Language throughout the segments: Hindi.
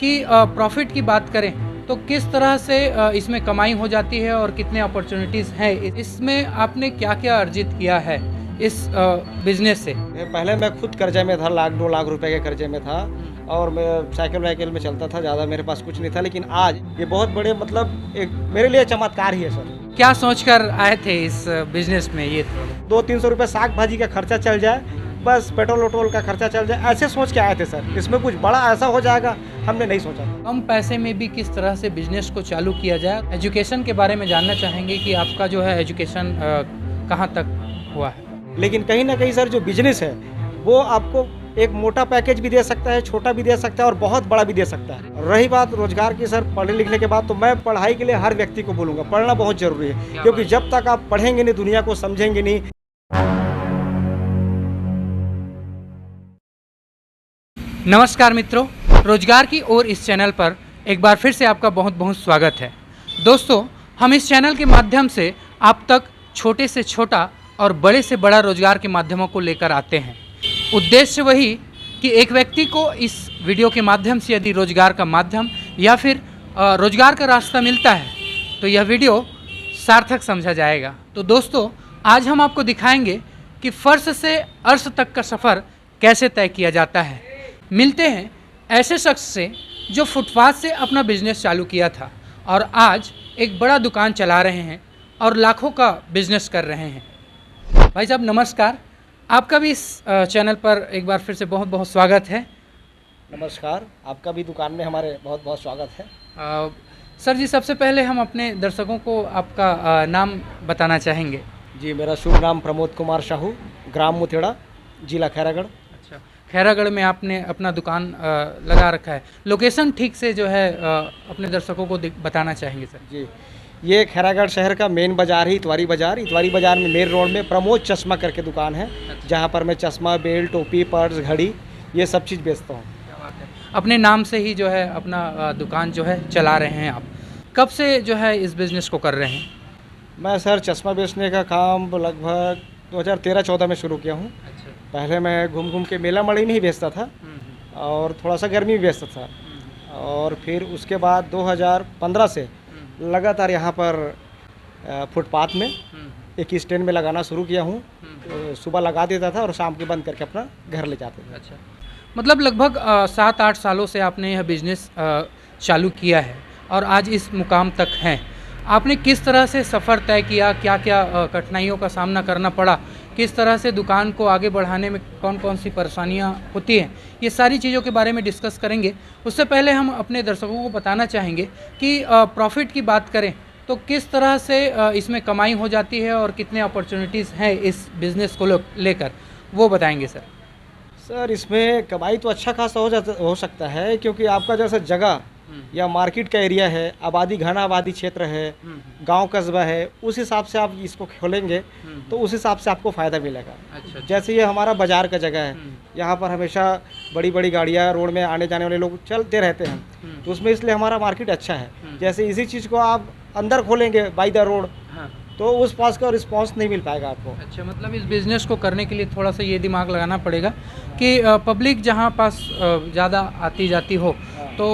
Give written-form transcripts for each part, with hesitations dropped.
कि प्रॉफिट की बात करें तो किस तरह से इसमें कमाई हो जाती है और कितने अपॉर्चुनिटीज़ हैं, इसमें आपने क्या क्या अर्जित किया है इस बिजनेस से? पहले मैं खुद कर्जे में था, लाख 2 लाख रुपए के कर्जे में था और मैं साइकिल वाइकिल में चलता था, ज़्यादा मेरे पास कुछ नहीं था। लेकिन आज ये बहुत बड़े मतलब एक मेरे लिए चमत्कार ही है सर। क्या सोचकर आए थे इस बिजनेस में? ये 200-300 रुपये साग भाजी का खर्चा चल जाए, बस पेट्रोल वेट्रोल का खर्चा चल जाए, ऐसे सोच के आए थे सर। इसमें कुछ बड़ा ऐसा हो जाएगा हमने नहीं सोचा था। कम पैसे में भी किस तरह से बिजनेस को चालू किया जाए, एजुकेशन के बारे में जानना चाहेंगे कि आपका जो है एजुकेशन कहाँ तक हुआ है? लेकिन कहीं ना कहीं सर जो बिजनेस है वो आपको एक मोटा पैकेज भी दे सकता है, छोटा भी दे सकता है और बहुत बड़ा भी दे सकता है। रही बात रोजगार की सर, पढ़ने लिखने के बाद तो मैं पढ़ाई के लिए हर व्यक्ति को बोलूँगा, पढ़ना बहुत ज़रूरी है, क्योंकि जब तक आप पढ़ेंगे नहीं, दुनिया को समझेंगे नहीं। नमस्कार मित्रों, रोजगार की ओर इस चैनल पर एक बार फिर से आपका बहुत बहुत स्वागत है। दोस्तों, हम इस चैनल के माध्यम से आप तक छोटे से छोटा और बड़े से बड़ा रोजगार के माध्यमों को लेकर आते हैं। उद्देश्य वही कि एक व्यक्ति को इस वीडियो के माध्यम से यदि रोजगार का माध्यम या फिर रोजगार का रास्ता मिलता है तो यह वीडियो सार्थक समझा जाएगा। तो दोस्तों, आज हम आपको दिखाएंगे कि फर्श से अर्श तक का सफ़र कैसे तय किया जाता है। मिलते हैं ऐसे शख्स से जो फुटपाथ से अपना बिजनेस चालू किया था और आज एक बड़ा दुकान चला रहे हैं और लाखों का बिजनेस कर रहे हैं। भाई साहब नमस्कार, आपका भी इस चैनल पर एक बार फिर से बहुत बहुत स्वागत है। नमस्कार, आपका भी दुकान में हमारे बहुत बहुत स्वागत है। सर जी, सबसे पहले हम अपने दर्शकों को आपका नाम बताना चाहेंगे। जी, मेरा शुभ नाम प्रमोद कुमार साहू, ग्राम मुथेड़ा, जिला खैरागढ़। अच्छा, खैरागढ़ में आपने अपना दुकान लगा रखा है। लोकेशन ठीक से जो है अपने दर्शकों को बताना चाहेंगे सर। जी, ये खैरागढ़ शहर का मेन बाज़ार है, इतवारी बाज़ार। इतवारी बाज़ार में मेन रोड में प्रमोद चश्मा करके दुकान है, जहाँ पर मैं चश्मा, बेल्ट, टोपी, पर्स, घड़ी ये सब चीज़ बेचता हूँ। क्या बात है, अपने नाम से ही जो है अपना दुकान जो है चला रहे हैं आप। कब से जो है इस बिज़नेस को कर रहे हैं? मैं सर चश्मा बेचने का काम लगभग 2013-14 में शुरू किया हूँ। अच्छा। पहले मैं घूम घूम के मेला मड़ी में ही बेचता था और थोड़ा सा गर्मी भी बेचता था, और फिर उसके बाद 2015 से लगातार यहाँ पर फुटपाथ में एक स्टैंड में लगाना शुरू किया हूँ। तो सुबह लगा देता था और शाम को बंद करके अपना घर ले जाते थे। अच्छा, मतलब लगभग 7-8 सालों से आपने यह बिज़नेस चालू किया है और आज इस मुकाम तक हैं। आपने किस तरह से सफ़र तय किया, क्या क्या कठिनाइयों का सामना करना पड़ा, किस तरह से दुकान को आगे बढ़ाने में कौन कौन सी परेशानियां होती हैं, ये सारी चीज़ों के बारे में डिस्कस करेंगे। उससे पहले हम अपने दर्शकों को बताना चाहेंगे कि प्रॉफिट की बात करें तो किस तरह से इसमें कमाई हो जाती है और कितने अपॉर्चुनिटीज़ हैं इस बिज़नेस को लेकर, वो बताएंगे सर। सर, इसमें कमाई तो अच्छा खासा हो सकता है, क्योंकि आपका जैसा जगह या मार्केट का एरिया है, आबादी घना आबादी क्षेत्र है, गांव कस्बा है, उस हिसाब से आप इसको खोलेंगे तो उस हिसाब से आपको फ़ायदा मिलेगा। अच्छा। जैसे ये हमारा बाज़ार का जगह है, यहाँ पर हमेशा बड़ी बड़ी गाड़ियाँ, रोड में आने जाने वाले लोग चलते रहते हैं, तो उसमें इसलिए हमारा मार्केट अच्छा है। जैसे इसी चीज़ को आप अंदर खोलेंगे बाई द रोड, हाँ, तो उस पास का रिस्पॉन्स नहीं मिल पाएगा आपको। अच्छा, मतलब इस बिज़नेस को करने के लिए थोड़ा सा ये दिमाग लगाना पड़ेगा कि पब्लिक जहाँ पास ज़्यादा आती जाती हो तो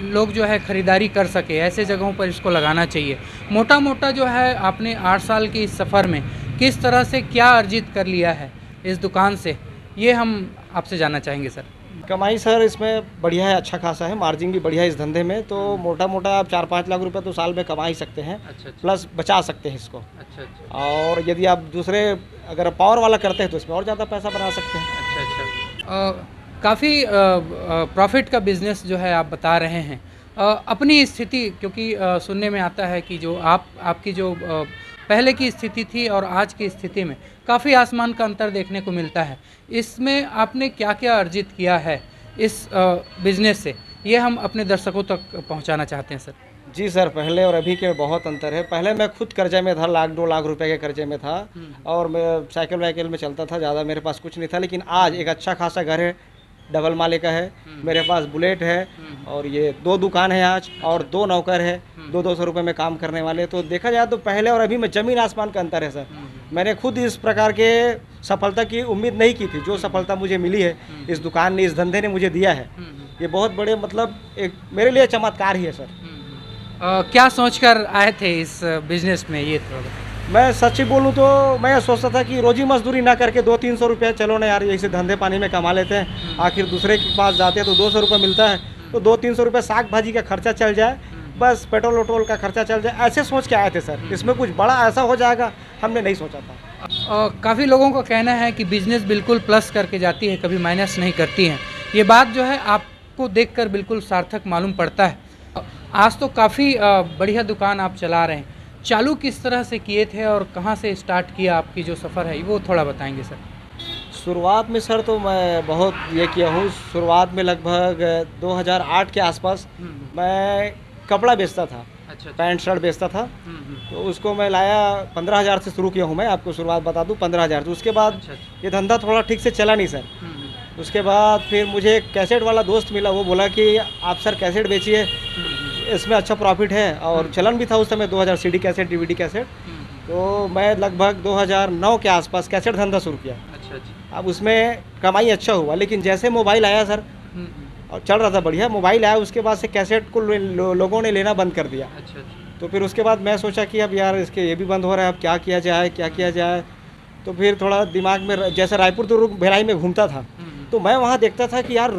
लोग जो है ख़रीदारी कर सके, ऐसे जगहों पर इसको लगाना चाहिए। मोटा मोटा जो है आपने 8 साल के इस सफ़र में किस तरह से क्या अर्जित कर लिया है इस दुकान से, ये हम आपसे जानना चाहेंगे सर। कमाई सर इसमें बढ़िया है, अच्छा खासा है, मार्जिन भी बढ़िया है इस धंधे में। तो मोटा मोटा आप 4-5 लाख रुपए तो साल में कमा ही सकते हैं। अच्छा। प्लस बचा सकते हैं इसको। अच्छा अच्छा। और यदि आप दूसरे अगर पावर वाला करते हैं तो इसमें और ज़्यादा पैसा बना सकते हैं। अच्छा अच्छा। काफ़ी प्रॉफिट का बिज़नेस जो है आप बता रहे हैं। अपनी स्थिति, क्योंकि सुनने में आता है कि जो आपकी जो पहले की स्थिति थी और आज की स्थिति में काफ़ी आसमान का अंतर देखने को मिलता है। इसमें आपने क्या क्या अर्जित किया है इस बिज़नेस से, ये हम अपने दर्शकों तक पहुंचाना चाहते हैं सर। जी सर, पहले और अभी के बहुत अंतर है। पहले मैं खुद कर्जे में था, लाख 2 लाख रुपए के कर्जे में था और मैं साइकिल वाइकिल में चलता था, ज़्यादा मेरे पास कुछ नहीं था। लेकिन आज एक अच्छा खासा घर है, डबल माले का है, मेरे पास बुलेट है और ये 2 दुकान है आज और 2 नौकर है, 200 रुपये में काम करने वाले। तो देखा जाए तो पहले और अभी में ज़मीन आसमान का अंतर है सर। मैंने खुद इस प्रकार के सफलता की उम्मीद नहीं की थी। जो सफलता मुझे मिली है इस दुकान ने, इस धंधे ने मुझे दिया है, ये बहुत बड़े मतलब एक मेरे लिए चमत्कार ही है सर। क्या सोचकर आए थे इस बिजनेस में, ये थोड़ा बताइए। मैं सच्ची बोलूँ तो मैं सोचता था कि रोजी मजदूरी ना करके 200-300 रुपये, चलो ना यार ऐसे धंधे पानी में कमा लेते हैं, आखिर दूसरे के पास जाते हैं तो 200 रुपये मिलता है, तो 200-300 रुपये साग भाजी का खर्चा चल जाए, बस पेट्रोल वेट्रोल का खर्चा चल जाए, ऐसे सोच के आए थे सर। इसमें कुछ बड़ा ऐसा हो जाएगा हमने नहीं सोचा था। काफ़ी लोगों का कहना है कि बिजनेस बिल्कुल प्लस करके जाती है, कभी माइनस नहीं करती है। ये बात जो है आपको देखकर बिल्कुल सार्थक मालूम पड़ता है। आज तो काफ़ी बढ़िया दुकान आप चला रहे हैं। चालू किस तरह से किए थे और कहाँ से स्टार्ट किया, आपकी जो सफ़र है वो थोड़ा बताएंगे सर। शुरुआत में सर तो मैं बहुत ये किया हूँ। शुरुआत में लगभग 2008 के आसपास मैं कपड़ा बेचता था, अच्छा। पैंट शर्ट बेचता था। तो उसको मैं लाया 15,000 से शुरू किया हूँ मैं, आपको शुरुआत बता दूँ 15,000। तो उसके बाद अच्छा। ये धंधा थोड़ा ठीक से चला नहीं सर। उसके बाद फिर मुझे एक कैसेट वाला दोस्त मिला, वो बोला कि आप सर कैसेट बेचिए, इसमें अच्छा प्रॉफिट है, और चलन भी था उस समय 2000 सीडी कैसेट, डीवीडी कैसेट। तो मैं लगभग 2009 के आसपास कैसेट धंधा शुरू किया। अच्छा। अब उसमें कमाई अच्छा हुआ, लेकिन जैसे मोबाइल आया सर, और चल रहा था बढ़िया, मोबाइल आया उसके बाद से कैसेट को लोगों ने लेना बंद कर दिया। अच्छा। तो फिर उसके बाद मैं सोचा कि अब यार इसके ये भी बंद हो रहा है, अब क्या किया जाए क्या किया जाए। तो फिर थोड़ा दिमाग में, जैसे रायपुर तो भिलाई में घूमता था, तो मैं वहाँ देखता था कि यार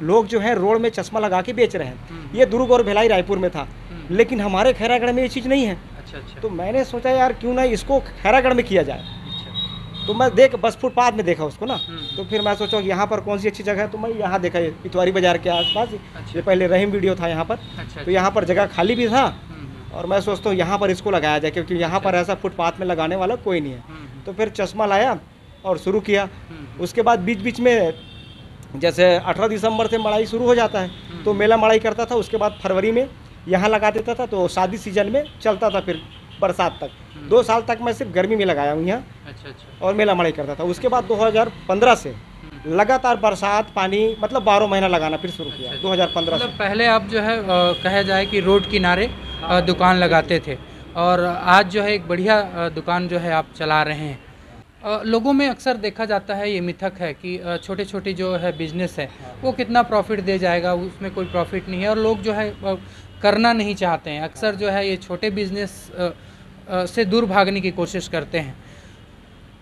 लोग जो है रोड में चश्मा लगा के बेच रहे हैं। ये दुर्ग और भिलाई रायपुर में था, लेकिन हमारे खैरागढ़ में ये चीज़ नहीं है। अच्छा। तो मैंने सोचा यार क्यों ना इसको खैरागढ़ में किया जाए। तो मैं बस फुटपाथ में देखा उसको ना, तो फिर मैं सोचा कि यहाँ पर कौन सी अच्छी जगह है, तो मैं यहाँ देखा इतवारी बाजार के आसपास। ये पहले रहीम वीडियो था यहाँ पर। तो यहाँ पर जगह खाली भी था, और मैं सोचता हूँ यहाँ पर इसको लगाया जाए, क्योंकि यहाँ पर ऐसा फुटपाथ में लगाने वाला कोई नहीं है। तो फिर चश्मा लाया और शुरू किया। उसके बाद बीच बीच में जैसे 18 दिसंबर से मड़ाई शुरू हो जाता है, तो मेला मड़ाई करता था। उसके बाद फरवरी में यहाँ लगा देता था, तो शादी सीजन में चलता था, फिर बरसात तक। 2 साल तक मैं सिर्फ गर्मी में लगाया हूँ यहाँ। अच्छा। और मेला मड़ाई करता था। उसके बाद 2015 से लगातार बरसात पानी मतलब 12 महीना लगाना फिर शुरू किया। 2015 से। पहले आप जो है कहा जाए कि रोड किनारे दुकान लगाते थे, और आज जो है एक बढ़िया दुकान जो है आप चला रहे हैं। लोगों में अक्सर देखा जाता है, ये मिथक है कि छोटे छोटे जो है बिजनेस है वो कितना प्रॉफिट दे जाएगा, उसमें कोई प्रॉफिट नहीं है, और लोग जो है करना नहीं चाहते हैं। अक्सर जो है ये छोटे बिजनेस से दूर भागने की कोशिश करते हैं।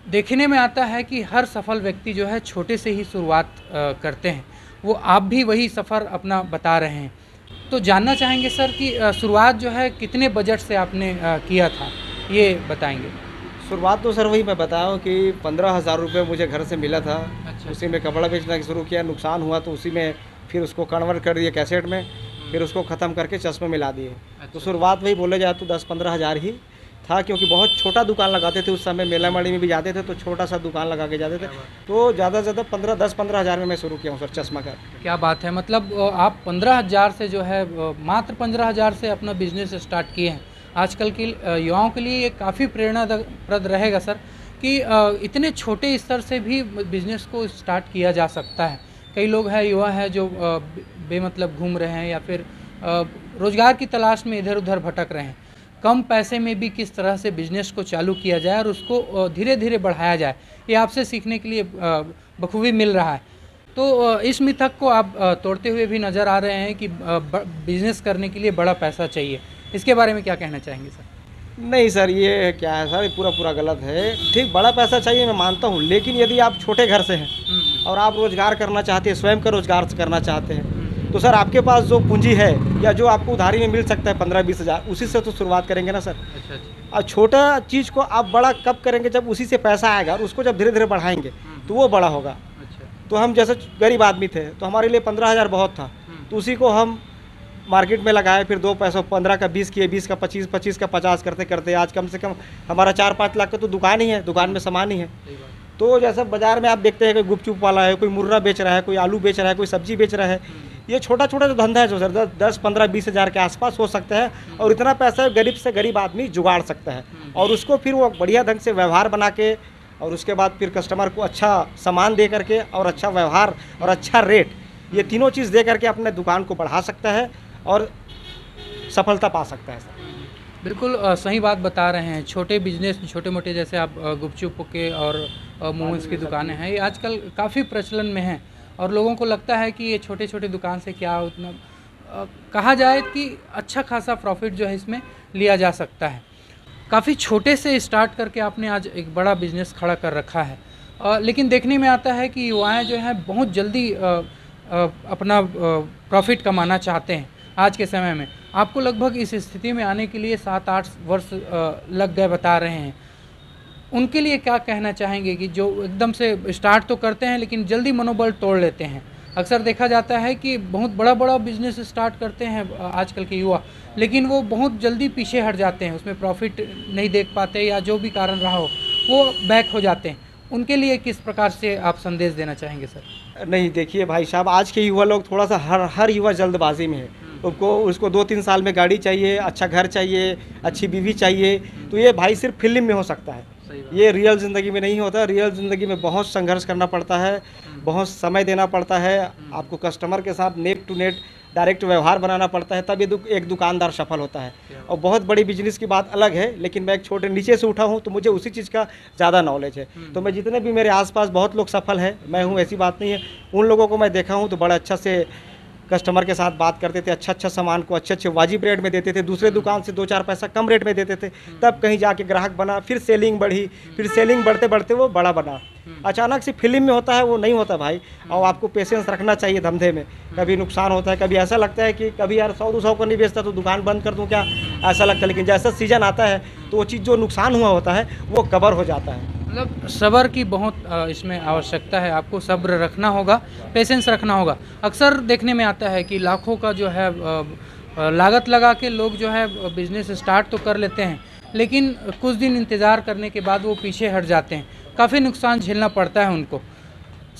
देखने में आता है कि हर सफल व्यक्ति जो है छोटे से ही शुरुआत करते हैं। वो आप भी वही सफ़र अपना बता रहे हैं। तो जानना चाहेंगे सर कि शुरुआत जो है कितने बजट से आपने किया था, ये बताएंगे। शुरुआत तो सर वही मैं बताया हूँ कि 15,000 रुपये मुझे घर से मिला था। अच्छा। उसी में कपड़ा बेचना शुरू किया, नुकसान हुआ तो उसी में फिर उसको कन्वर्ट कर दिए कैसेट में, फिर उसको ख़त्म करके चश्मे मिला दिए। अच्छा। तो शुरुआत वही बोले जाए तो 10-15 हज़ार ही था, क्योंकि बहुत छोटा दुकान लगाते थे उस समय। मेला मंडी में भी जाते थे तो छोटा सा दुकान लगा के जाते थे। तो ज़्यादा से ज़्यादा 10-15 हज़ार में मैं शुरू किया हूँ सर चश्मा का। क्या बात है, मतलब आप 15,000 से जो है मात्र 15,000 से अपना बिजनेस स्टार्ट किए हैं। आजकल के युवाओं के लिए ये काफ़ी प्रेरणाप्रद रहेगा सर कि इतने छोटे स्तर से भी बिजनेस को स्टार्ट किया जा सकता है। कई लोग हैं, युवा हैं जो बेमतलब घूम रहे हैं या फिर रोज़गार की तलाश में इधर उधर भटक रहे हैं। कम पैसे में भी किस तरह से बिजनेस को चालू किया जाए और उसको धीरे धीरे बढ़ाया जाए, ये आपसे सीखने के लिए बखूबी मिल रहा है। तो इस मिथक को आप तोड़ते हुए भी नज़र आ रहे हैं कि बिजनेस करने के लिए बड़ा पैसा चाहिए। इसके बारे में क्या कहना चाहेंगे सर? नहीं सर, ये क्या है सर, पूरा गलत है। ठीक, बड़ा पैसा चाहिए मैं मानता हूँ, लेकिन यदि आप छोटे घर से हैं और आप रोज़गार करना चाहते हैं, स्वयं का रोज़गार करना चाहते हैं, तो सर आपके पास जो पूंजी है या जो आपको उधारी में मिल सकता है 15-20 हज़ार, उसी से तो शुरुआत करेंगे ना सर। अच्छा। और छोटा चीज़ को आप बड़ा कब करेंगे, जब उसी से पैसा आएगा, और उसको जब धीरे धीरे बढ़ाएंगे तो वो बड़ा होगा। अच्छा। तो हम जैसे गरीब आदमी थे तो हमारे लिए 15,000 बहुत था, तो उसी को हम मार्केट में लगाए, फिर 2 पैसा 15 का 20 किए, 20 का 25, 25 का 50 करते करते आज कम से कम हमारा 4-5 लाख का तो दुकान ही है, दुकान में सामान ही है। तो जैसे बाज़ार में आप देखते हैं कोई गुपचुप वाला है, कोई मुर्रा बेच रहा है, कोई आलू बेच रहा है, कोई सब्जी बेच रहा है। ये छोटा छोटा जो धंधा है जो सर 10-15-20 हज़ार के आसपास हो सकता है, और इतना पैसा गरीब से गरीब आदमी जुगाड़ सकता है, और उसको फिर वो बढ़िया ढंग से व्यवहार बना के, और उसके बाद फिर कस्टमर को अच्छा सामान दे करके और अच्छा व्यवहार और अच्छा रेट, ये तीनों चीज़ दे करके अपने दुकान को बढ़ा सकता है और सफलता पा सकता है सर। बिल्कुल सही बात बता रहे हैं। छोटे बिजनेस, छोटे मोटे, जैसे आप गुपचुप के और मोमोज की दुकानें हैं, ये आजकल काफ़ी प्रचलन में हैं और लोगों को लगता है कि ये छोटे छोटे दुकान से क्या उतना कहा जाए कि अच्छा खासा प्रॉफिट जो है इसमें लिया जा सकता है। काफ़ी छोटे से स्टार्ट करके आपने आज एक बड़ा बिजनेस खड़ा कर रखा है, लेकिन देखने में आता है कि युवाएं जो हैं बहुत जल्दी अपना प्रॉफिट कमाना चाहते हैं आज के समय में। आपको लगभग इस स्थिति में आने के लिए 7-8 वर्ष लग गए बता रहे हैं। उनके लिए क्या कहना चाहेंगे कि जो एकदम से स्टार्ट तो करते हैं लेकिन जल्दी मनोबल तोड़ लेते हैं? अक्सर देखा जाता है कि बहुत बड़ा बड़ा बिजनेस स्टार्ट करते हैं आजकल के युवा, लेकिन वो बहुत जल्दी पीछे हट जाते हैं, उसमें प्रॉफिट नहीं देख पाते या जो भी कारण रहा हो वो बैक हो जाते हैं। उनके लिए किस प्रकार से आप संदेश देना चाहेंगे सर? नहीं, देखिए भाई साहब, आज के युवा लोग थोड़ा सा हर युवा जल्दबाजी में है। उसको 2-3 साल में गाड़ी चाहिए, अच्छा घर चाहिए, अच्छी बीवी चाहिए। तो ये भाई सिर्फ फिल्म में हो सकता है, ये रियल ज़िंदगी में नहीं होता। रियल ज़िंदगी में बहुत संघर्ष करना पड़ता है, बहुत समय देना पड़ता है, आपको कस्टमर के साथ नेट टू नेट डायरेक्ट व्यवहार बनाना पड़ता है, तब ये एक दुकानदार सफल होता है। और बहुत बड़ी बिजनेस की बात अलग है, लेकिन मैं एक छोटे नीचे से उठा हूँ तो मुझे उसी चीज़ का ज़्यादा नॉलेज है। तो मैं जितने भी मेरे आसपास बहुत लोग सफल हैं, मैं हूँ ऐसी बात नहीं है। उन लोगों को मैं देखा हूँ तो बड़ा अच्छा से कस्टमर के साथ बात करते थे, अच्छा सामान को अच्छे वाजिब रेट में देते थे, दूसरे दुकान से 2-4 पैसा कम रेट में देते थे, तब कहीं जाके ग्राहक बना, फिर सेलिंग बढ़ी, फिर सेलिंग बढ़ते बढ़ते वो बड़ा बना। अचानक से फिल्म में होता है वो नहीं होता भाई, और आपको पेशेंस रखना चाहिए धंधे में। कभी नुकसान होता है, कभी ऐसा लगता है कि कभी यार 100-200 को नहीं बेचता तो दुकान बंद कर दूं क्या, ऐसा लगता है। लेकिन जैसा सीजन आता है तो वो चीज़ जो नुकसान हुआ होता है वो कवर हो जाता है। मतलब सब्र की बहुत इसमें आवश्यकता है, आपको सब्र रखना होगा, पेशेंस रखना होगा। अक्सर देखने में आता है कि लाखों का जो है लागत लगा के लोग जो है बिज़नेस स्टार्ट तो कर लेते हैं, लेकिन कुछ दिन इंतज़ार करने के बाद वो पीछे हट जाते हैं, काफ़ी नुकसान झेलना पड़ता है उनको।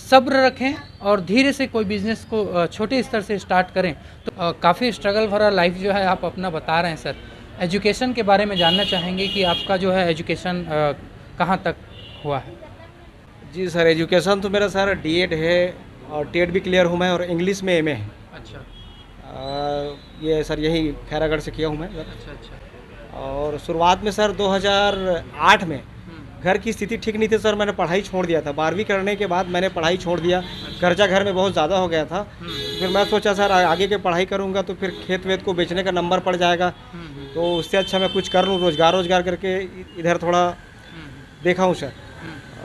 सब्र रखें और धीरे से कोई बिज़नेस को छोटे स्तर से स्टार्ट करें। तो काफ़ी स्ट्रगल भरा लाइफ जो है आप अपना बता रहे हैं सर। एजुकेशन के बारे में जानना चाहेंगे कि आपका जो है एजुकेशन कहाँ तक हुआ है? जी सर, एजुकेशन तो मेरा सर डीएड है और टेट भी क्लियर हूँ मैं, और इंग्लिश में एमए है। अच्छा। ये सर यही खैरागढ़ से किया हूँ मैं। अच्छा। और शुरुआत में सर 2008 में घर की स्थिति ठीक नहीं थी सर, मैंने पढ़ाई छोड़ दिया था। 12वीं करने के बाद मैंने पढ़ाई छोड़ दिया, कर्जा घर में बहुत ज़्यादा हो गया था। फिर मैं सोचा सर आगे के पढ़ाई करूँगा तो फिर खेत वेत को बेचने का नंबर पड़ जाएगा, तो उससे अच्छा मैं कुछ कर लूँ, रोज़गार करके इधर थोड़ा देखा हूँ सर।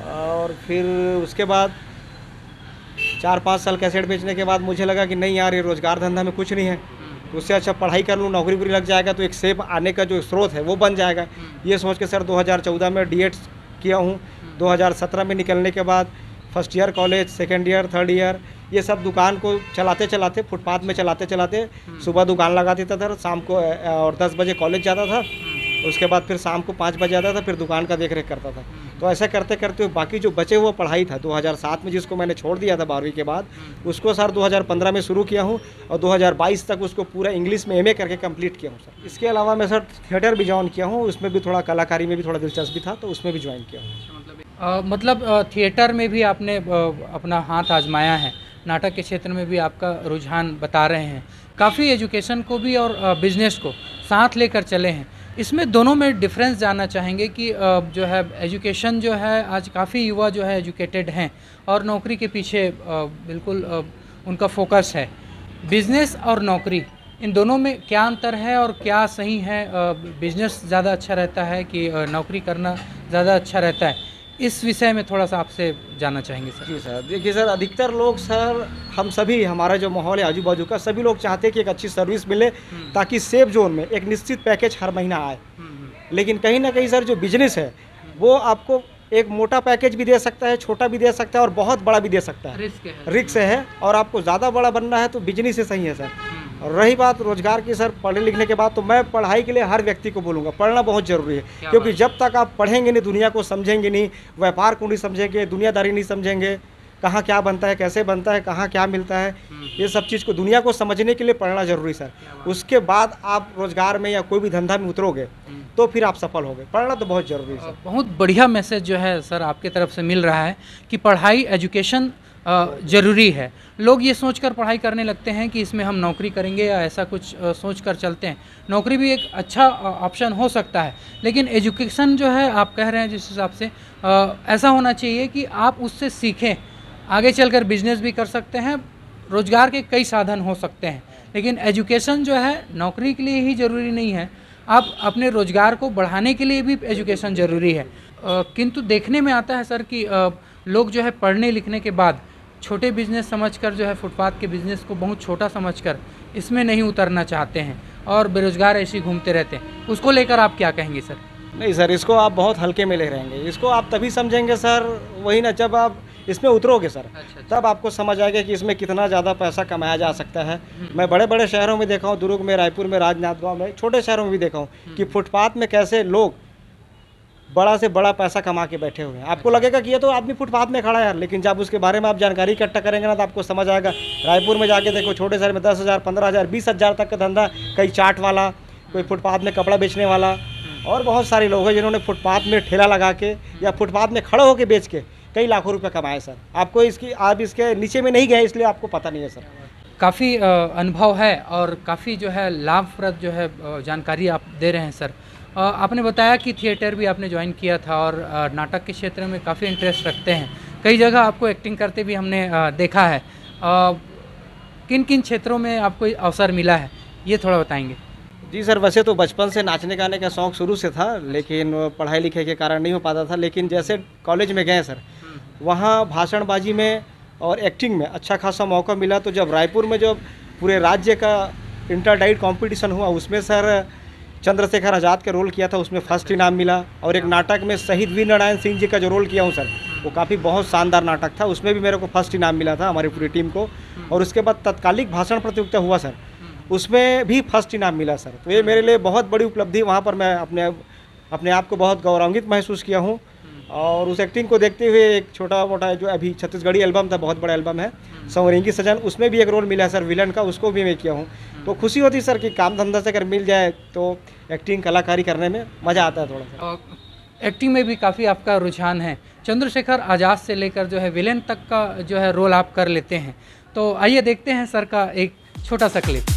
और फिर उसके बाद 4-5 साल कैसेट बेचने के बाद मुझे लगा कि नहीं यार, ये रोज़गार धंधा में कुछ नहीं है, तो उससे अच्छा पढ़ाई कर लूँ, नौकरी वोकरी लग जाएगा तो एक सेफ आने का जो स्रोत है वो बन जाएगा। ये सोच के सर 2014 में डीएड किया हूँ। 2017 में निकलने के बाद first year college, second year, third year, ये सब दुकान को चलाते चलाते, फुटपाथ में चलाते सुबह दुकान लगा देता था, शाम को और 10 बजे कॉलेज जाता था, उसके बाद फिर शाम को 5 बजे आता था, फिर दुकान का देख रेख करता था। तो ऐसा करते करते बाकी जो बचे हुआ पढ़ाई था 2007 में जिसको मैंने छोड़ दिया था 12वीं के बाद, उसको सर 2015 में शुरू किया हूँ और 2022 तक उसको पूरा इंग्लिश में एमए करके कंप्लीट किया हूँ सर। इसके अलावा मैं सर थिएटर भी ज्वाइन किया हूँ, उसमें भी थोड़ा कलाकारी में भी थोड़ा दिलचस्पी था, तो उसमें भी ज्वाइन किया हूँ। मतलब थिएटर में भी आपने अपना हाथ आजमाया है, नाटक के क्षेत्र में भी आपका रुझान बता रहे हैं, काफ़ी एजुकेशन को भी और बिजनेस को साथ लेकर चले हैं। इसमें दोनों में डिफरेंस जानना चाहेंगे कि जो है एजुकेशन जो है आज काफ़ी युवा जो है एजुकेटेड हैं और नौकरी के पीछे बिल्कुल उनका फोकस है। बिजनेस और नौकरी, इन दोनों में क्या अंतर है और क्या सही है? बिजनेस ज़्यादा अच्छा रहता है कि नौकरी करना ज़्यादा अच्छा रहता है? इस विषय में थोड़ा सा आपसे जानना चाहेंगे सर। जी सर, देखिए सर, अधिकतर लोग सर, हम सभी, हमारा जो माहौल है आजू बाजू का, सभी लोग चाहते हैं कि एक अच्छी सर्विस मिले ताकि सेफ जोन में एक निश्चित पैकेज हर महीना आए। लेकिन कहीं ना कहीं सर जो बिजनेस है वो आपको एक मोटा पैकेज भी दे सकता है, छोटा भी दे सकता है और बहुत बड़ा भी दे सकता है। रिस्क है, और आपको ज़्यादा बड़ा बनना है तो बिजनेस ही सही है सर। और रही बात रोजगार की सर, पढ़ने लिखने के बाद तो मैं पढ़ाई के लिए हर व्यक्ति को बोलूँगा, पढ़ना बहुत ज़रूरी है, क्योंकि जब तक आप पढ़ेंगे नहीं, दुनिया को समझेंगे नहीं, व्यापार को नहीं समझेंगे, दुनियादारी नहीं समझेंगे, कहाँ क्या बनता है, कैसे बनता है, कहाँ क्या मिलता है, ये सब चीज़ को, दुनिया को समझने के लिए पढ़ना ज़रूरी सर। उसके बाद आप रोज़गार में या कोई भी धंधा में उतरोगे तो फिर आप सफल होगे। पढ़ना तो बहुत ज़रूरी है सर। बहुत बढ़िया मैसेज जो है सर आपके तरफ से मिल रहा है कि पढ़ाई, एजुकेशन ज़रूरी है। लोग ये सोचकर पढ़ाई करने लगते हैं कि इसमें हम नौकरी करेंगे या ऐसा कुछ सोचकर चलते हैं। नौकरी भी एक अच्छा ऑप्शन हो सकता है, लेकिन एजुकेशन जो है आप कह रहे हैं जिस हिसाब से ऐसा होना चाहिए कि आप उससे सीखें। आगे चलकर बिजनेस भी कर सकते हैं, रोज़गार के कई साधन हो सकते हैं, लेकिन एजुकेशन जो है नौकरी के लिए ही ज़रूरी नहीं है, आप अपने रोज़गार को बढ़ाने के लिए भी एजुकेशन ज़रूरी है। किंतु देखने में आता है सर कि लोग जो है पढ़ने लिखने के बाद छोटे बिज़नेस समझकर जो है फुटपाथ के बिज़नेस को बहुत छोटा समझकर इसमें नहीं उतरना चाहते हैं और बेरोज़गार ऐसे ही घूमते रहते हैं। उसको लेकर आप क्या कहेंगे सर? नहीं सर, इसको आप बहुत हल्के में ले रहेंगे। इसको आप तभी समझेंगे सर, वही ना, जब आप इसमें उतरोगे सर, तब आपको समझ आएगा कि इसमें कितना ज़्यादा पैसा कमाया जा सकता है। मैं बड़े बड़े शहरों में देखा हूँ, दुर्ग में, रायपुर में, राजनांदगांव में, छोटे शहरों में भी देखा हूँ कि फुटपाथ में कैसे लोग बड़ा से बड़ा पैसा कमा के बैठे हुए हैं। आपको लगेगा कि ये तो आदमी फुटपाथ में खड़ा है यार, लेकिन जब उसके बारे में आप जानकारी इकट्ठा करेंगे ना, तो आपको समझ आएगा। रायपुर में जाके देखो, छोटे शहर में 10,000, 15,000, 20,000 तक का धंधा, कई चाट वाला, कोई फुटपाथ में कपड़ा बेचने वाला, और बहुत सारे लोग हैं जिन्होंने फुटपाथ में ठेला लगा के या फुटपाथ में खड़े होकर बेच के कई लाखों रुपए कमाए सर। आपको आप इसके नीचे में नहीं गए, इसलिए आपको पता नहीं है सर। काफ़ी अनुभव है और काफ़ी जो है लाभप्रद जो है जानकारी आप दे रहे हैं सर। आपने बताया कि थिएटर भी आपने ज्वाइन किया था और नाटक के क्षेत्र में काफ़ी इंटरेस्ट रखते हैं। कई जगह आपको एक्टिंग करते भी हमने देखा है। किन किन क्षेत्रों में आपको अवसर मिला है, ये थोड़ा बताएंगे? जी सर, वैसे तो बचपन से नाचने गाने का शौक़ शुरू से था, लेकिन पढ़ाई लिखाई के कारण नहीं हो पाता था। लेकिन जैसे कॉलेज में गए सर, वहाँ भाषणबाजी में और एक्टिंग में अच्छा खासा मौका मिला। तो जब रायपुर में जब पूरे राज्य का इंटरडाइट कंपटीशन हुआ, उसमें सर चंद्रशेखर आज़ाद का रोल किया था, उसमें फर्स्ट इनाम मिला। और एक नाटक में शहीद वीर नारायण सिंह जी का जो रोल किया हूँ सर, वो काफ़ी बहुत शानदार नाटक था, उसमें भी मेरे को फर्स्ट इनाम मिला था, हमारी पूरी टीम को। और उसके बाद तत्कालिक भाषण प्रतियोगिता हुआ सर, उसमें भी फर्स्ट इनाम मिला सर। तो ये मेरे लिए बहुत बड़ी उपलब्धि, वहाँ पर मैं अपने आप को बहुत गौरवान्वित महसूस किया हूँ। और उस एक्टिंग को देखते हुए एक छोटा मोटा जो अभी छत्तीसगढ़ी एल्बम था, बहुत बड़ा एल्बम है, संवरेंगी सजन, उसमें भी एक रोल मिला है सर विलन का, उसको भी मैं किया हूँ। तो खुशी होती सर कि काम धंधा से अगर मिल जाए तो एक्टिंग कलाकारी करने में मज़ा आता है थोड़ा सा। एक्टिंग में भी काफ़ी आपका रुझान है। चंद्रशेखर आज़ाद से लेकर जो है विलेन तक का जो है रोल आप कर लेते हैं। तो आइए देखते हैं सर का एक छोटा सा क्लिप।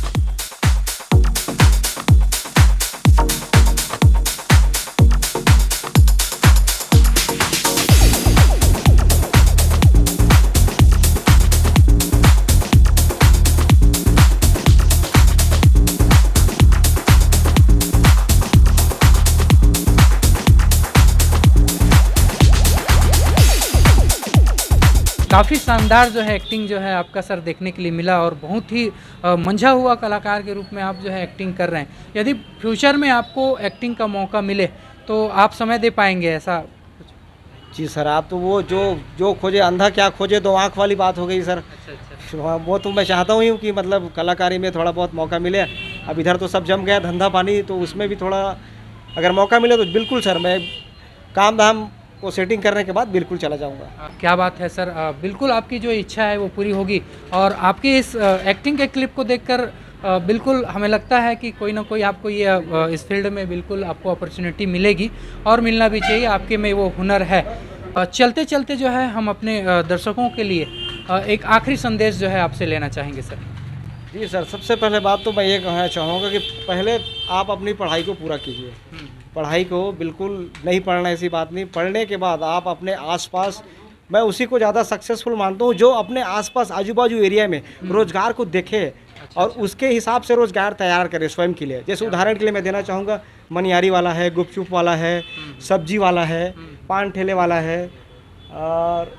काफ़ी शानदार जो है एक्टिंग जो है आपका सर देखने के लिए मिला और बहुत ही मंझा हुआ कलाकार के रूप में आप जो है एक्टिंग कर रहे हैं। यदि फ्यूचर में आपको एक्टिंग का मौका मिले तो आप समय दे पाएंगे ऐसा कुछ? जी सर, आप तो वो जो खोजे, अंधा क्या खोजे दो आँख वाली बात हो गई सर। अच्छा। वो तो मैं चाहता हूँ कि मतलब कलाकारी में थोड़ा बहुत मौका मिले। अब इधर तो सब जम गया धंधा पानी, तो उसमें भी थोड़ा अगर मौका मिले तो बिल्कुल सर, मैं काम धाम को सेटिंग करने के बाद बिल्कुल चला जाऊंगा। क्या बात है सर, बिल्कुल आपकी जो इच्छा है वो पूरी होगी। और आपकी इस एक्टिंग के क्लिप को देखकर बिल्कुल हमें लगता है कि कोई ना कोई आपको ये इस फील्ड में बिल्कुल आपको अपॉर्चुनिटी मिलेगी और मिलना भी चाहिए, आपके में वो हुनर है। चलते चलते जो है हम अपने दर्शकों के लिए एक आखिरी संदेश जो है आपसे लेना चाहेंगे सर। जी सर, सबसे पहले बात तो मैं ये कहना चाहूँगा कि पहले आप अपनी पढ़ाई को पूरा कीजिए। पढ़ाई को बिल्कुल नहीं पढ़ना, ऐसी बात नहीं। पढ़ने के बाद आप अपने आसपास, मैं उसी को ज़्यादा सक्सेसफुल मानता हूँ जो अपने आसपास आजू बाजू एरिया में रोज़गार को देखे और उसके हिसाब से रोज़गार तैयार करे स्वयं के लिए। जैसे उदाहरण के लिए मैं देना चाहूँगा, मनियारी वाला है, गुपचुप वाला है, सब्जी वाला है, पान ठेले वाला है, और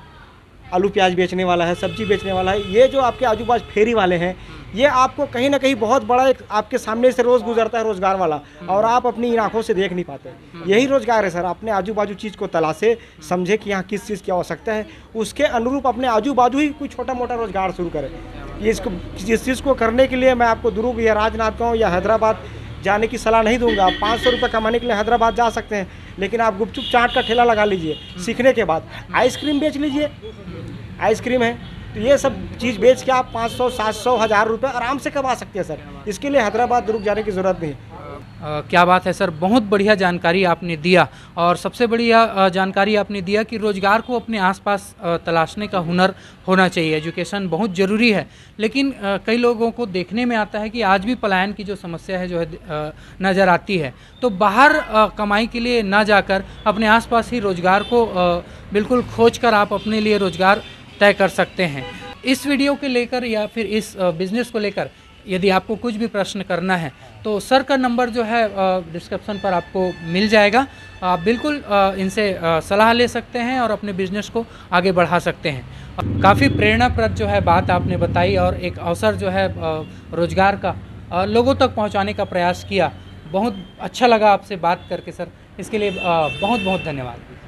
आलू प्याज बेचने वाला है, सब्जी बेचने वाला है। ये जो आपके आजू बाजू फेरी वाले हैं, ये आपको कहीं ना कहीं बहुत बड़ा एक आपके सामने से रोज़ गुजरता है रोज़गार वाला, और आप अपनी आंखों से देख नहीं पाते। यही रोज़गार है सर। अपने आजू बाजू चीज़ को तलाशे, समझे कि यहाँ किस चीज़ की आवश्यकता है, उसके अनुरूप अपने आजू बाजू ही कोई छोटा मोटा रोज़गार शुरू करें। जिस चीज़ को करने के लिए मैं आपको दुर्ग या राजनांदगांव या हैदराबाद जाने की सलाह नहीं दूंगा। आप 500 रुपये कमाने के लिए हैदराबाद जा सकते हैं, लेकिन आप गुपचुप चाट का ठेला लगा लीजिए। सीखने के बाद आइसक्रीम बेच लीजिए, आइसक्रीम है तो ये सब चीज़ बेच के आप 500, 700, 1000 रुपये आराम से कमा सकते हैं सर। इसके लिए हैदराबाद दुर्ग जाने की ज़रूरत नहीं। क्या बात है सर, बहुत बढ़िया जानकारी आपने दिया। और सबसे बढ़िया जानकारी आपने दिया कि रोज़गार को अपने आसपास तलाशने का हुनर होना चाहिए। एजुकेशन बहुत ज़रूरी है, लेकिन कई लोगों को देखने में आता है कि आज भी पलायन की जो समस्या है जो है नज़र आती है। तो बाहर कमाई के लिए ना जाकर अपने आसपास ही रोज़गार को बिल्कुल खोज कर आप अपने लिए रोज़गार तय कर सकते हैं। इस वीडियो के लेकर या फिर इस बिज़नेस को लेकर यदि आपको कुछ भी प्रश्न करना है तो सर का नंबर जो है डिस्क्रिप्शन पर आपको मिल जाएगा। आप बिल्कुल इनसे सलाह ले सकते हैं और अपने बिजनेस को आगे बढ़ा सकते हैं। काफ़ी प्रेरणाप्रद जो है बात आपने बताई और एक अवसर जो है रोज़गार का लोगों तक पहुंचाने का प्रयास किया। बहुत अच्छा लगा आपसे बात करके सर, इसके लिए बहुत बहुत धन्यवाद।